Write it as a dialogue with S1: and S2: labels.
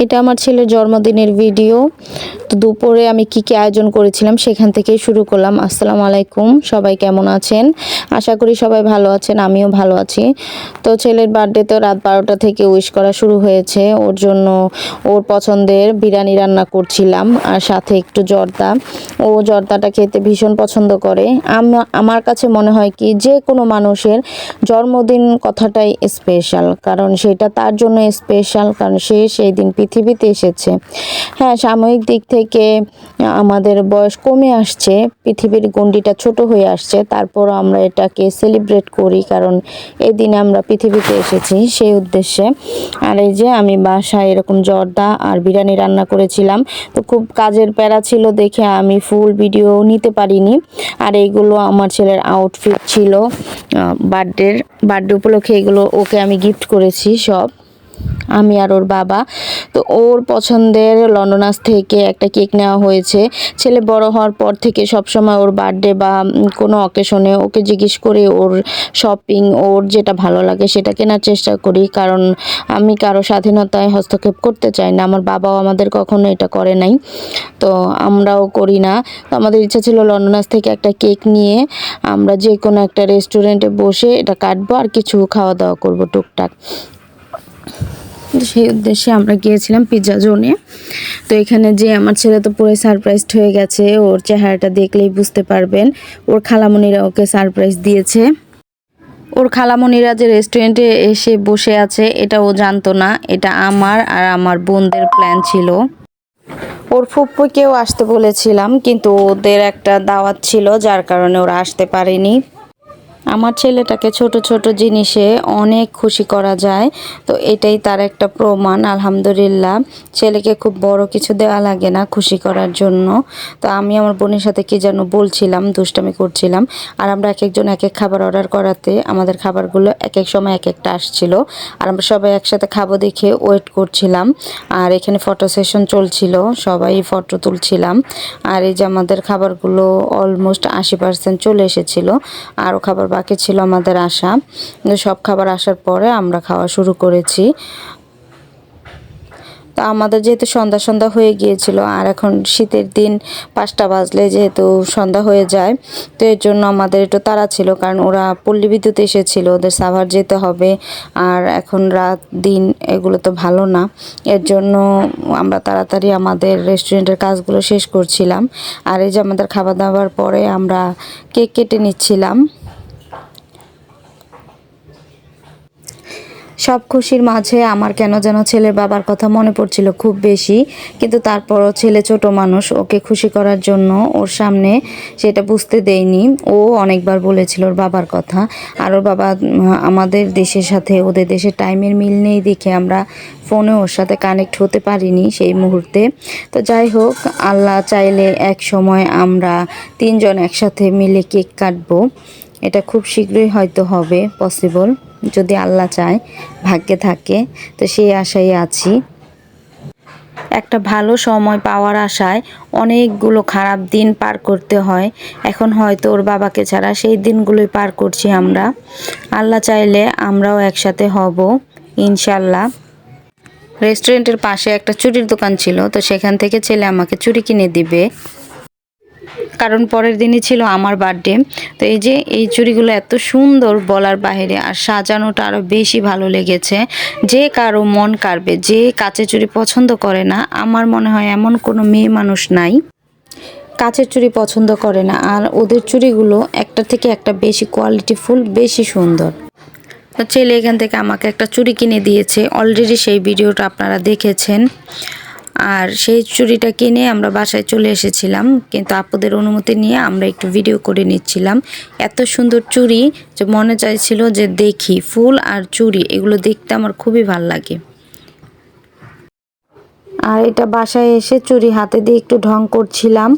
S1: এটা আমার ছেলের জন্মদিনের ভিডিও। তো দুপুরে আমি কি আয়োজন করেছিলাম সেখান থেকেই শুরু করলাম। আসসালামু আলাইকুম, সবাই কেমন আছেন? আশা করি সবাই ভালো আছেন, আমিও ভালো আছি। তো ছেলের বার্থডে তো রাত 12টা থেকে উইশ করা শুরু হয়েছে। ওর জন্য ওর পছন্দের বিরিয়ানি রান্না করছিলাম, আর সাথে একটু জর্দা। ও জর্দাটা খেতে ভীষণ পছন্দ করে। আমার কাছে মনে হয় কি, যে কোনো মানুষের জন্মদিন কথাটাই স্পেশাল, কারণ সেটা তার জন্য স্পেশাল, কারণ সে সেই দিন পৃথিবীতে এসেছে। হ্যাঁ, সাময়িক দিক থেকে আমাদের বয়স কমে আসছে, পৃথিবীর গণ্ডিটা ছোট হয়ে আসছে, তারপর আমরা এটাকে সেলিব্রেট করি, কারণ এই দিনে আমরা পৃথিবীতে এসেছি সেই উদ্দেশ্যে। আর এই যে আমি বাসায় এরকম জর্দা আর বিরিয়ানি রান্না করেছিলাম। তো খুব কাজের প্যারা ছিল দেখে আমি ফুল ভিডিও নিতে পারিনি। আর এইগুলো আমার ছেলের আউটফিট ছিল বার্থডে উপলক্ষে। এগুলো ওকে আমি গিফট করেছি সব, আমি আর ওর বাবা। তো ওর পছন্দের লন্ডনাস থেকে একটা কেক নেওয়া হয়েছে। ছেলে বড় হওয়ার পর থেকে সবসময় ওর বার্থডে বা কোনো অকেশনে ওকে জিজ্ঞেস করে ওর শপিং, ওর যেটা ভালো লাগে সেটা কেনার চেষ্টা করি, কারণ আমি কারো স্বাধীনতায় হস্তক্ষেপ করতে চাই না। আমার বাবাও আমাদের কখনো এটা করে নাই, তো আমরাও করি না। তো আমাদের ইচ্ছা ছিল লন্ডনাস থেকে একটা কেক নিয়ে আমরা যে কোনো একটা রেস্টুরেন্টে বসে এটা কাটবো আর কিছু খাওয়া দাওয়া করবো টুকটাক। সেই উদ্দেশ্যে আমরা গিয়েছিলাম পিৎজা জোনে। তো এখানে যে আমার ছেলে তো পুরো সারপ্রাইজড হয়ে গেছে, ওর চেহারাটা দেখলেই বুঝতে পারবেন। ওর খালামণিরা ওকে সারপ্রাইজ দিয়েছে। ওর খালামণিরা যে রেস্টুরেন্টে এসে বসে আছে এটা ও জানতো না, এটা আমার আর আমার বোনদের প্ল্যান ছিল। ওর ফুপ্পুকেও আসতে বলেছিলাম, কিন্তু ওদের একটা দাওয়াত ছিল যার কারণে ওরা আসতে পারেনি। আমার ছেলেটাকে ছোট ছোট জিনিসে অনেক খুশি করা যায়, তো এটাই তার একটা প্রমাণ। আলহামদুলিল্লাহ, ছেলেকে খুব বড় কিছু দেওয়া লাগে না খুশি করার জন্য। তো আমি আমার বোনের সাথে কি যেন বলছিলাম, দুষ্টামি করছিলাম, আর আমরা এক একজন এক এক খাবার অর্ডার করাতে আমাদের খাবারগুলো এক এক সময় এক একটা আসছিল, আর আমরা সবাই একসাথে খাবো দেখে ওয়েট করছিলাম। আর এখানে ফটো সেশন চলছিল, সবাই ফটো তুলছিলাম। আর এই যে আমাদের খাবারগুলো অলমোস্ট 80% চলে এসেছিলো, আরও খাবার বাকি ছিল আমাদের আসা। সব খাবার আসার পরে আমরা খাওয়া শুরু করেছি। তো আমাদের যেহেতু সন্ধ্যা সন্ধ্যা হয়ে গিয়েছিল, আর এখন শীতের দিন 5টা বাজলে যেহেতু সন্ধ্যা হয়ে যায়, তো এর জন্য আমাদের একটু তাড়া ছিল, কারণ ওরা পল্লী বিদ্যুৎ এসেছিল, ওদের সাভার যেতে হবে। আর এখন রাত দিন এগুলো তো ভালো না, এর জন্য আমরা তাড়াতাড়ি আমাদের রেস্টুরেন্টের কাজগুলো শেষ করছিলাম। আর এই যে আমাদের খাওয়া দাওয়ার পরে আমরা কেক কেটে নিচ্ছিলাম। সব খুশির মাঝে আমার কেন যেন ছেলের বাবার কথা মনে পড়ছিল খুব বেশি, কিন্তু তারপরও ছেলে ছোট মানুষ, ওকে খুশি করার জন্য ওর সামনে সেটা বুঝতে দেয়নি। ও অনেকবার বলেছিল ওর বাবার কথা, আর ওর বাবা আমাদের দেশের সাথে ওদের দেশের টাইমের মিল নেই দেখে আমরা ফোনে ওর সাথে কানেক্ট হতে পারিনি সেই মুহূর্তে। তো যাই হোক, আল্লাহ চাইলে এক সময় আমরা 3 জন একসাথে মিলে কেক কাটবো। এটা খুব শীঘ্রই হয়তো হবে পসিবল, যদি আল্লাহ চায়, ভাগ্যে থাকে। তো সেই আশায় আছি। একটা ভালো সময় পাওয়ার আশায় অনেকগুলো খারাপ দিন পার করতে হয়। এখন হয়তো ওর বাবাকে ছাড়া সেই দিনগুলোই পার করছি আমরা। আল্লাহ চাইলে আমরাও একসাথে হব ইনশাল্লাহ। রেস্টুরেন্টের পাশে একটা চুড়ির দোকান ছিল, তো সেখান থেকে ছেলে আমাকে চুড়ি কিনে দিবে, কারণ পরের দিনই ছিল আমার বার্থডে। তো এই যে এই চুড়িগুলো এত সুন্দর বলার বাইরে, আর সাজানোটা আরও বেশি ভালো লেগেছে। যে কারো মন কাড়বে, যে কাচের চুড়ি পছন্দ করে না, আমার মনে হয় এমন কোনো মেয়ে মানুষ নাই কাচের চুড়ি পছন্দ করে না। আর ওদের চুড়িগুলো একটা থেকে একটা বেশি কোয়ালিটিফুল, বেশি সুন্দর। তো ছেলে এখান থেকে আমাকে একটা চুড়ি কিনে দিয়েছে, অলরেডি সেই ভিডিওটা আপনারা দেখেছেন। আর সেই চুড়িটা কিনে আমরা বাসায় চলে এসেছিলাম, কিন্তু আপুদের অনুমতি নিয়ে আমরা একটু ভিডিও করে নিচ্ছিলাম। এত সুন্দর চুড়ি যে মনে চাইছিল যে দেখি। ফুল আর চুড়ি এগুলো দেখতে আমার খুবই ভাল লাগে। আর এটা বাসায় এসে চুড়ি হাতে দিয়ে একটু ঢং করছিলাম।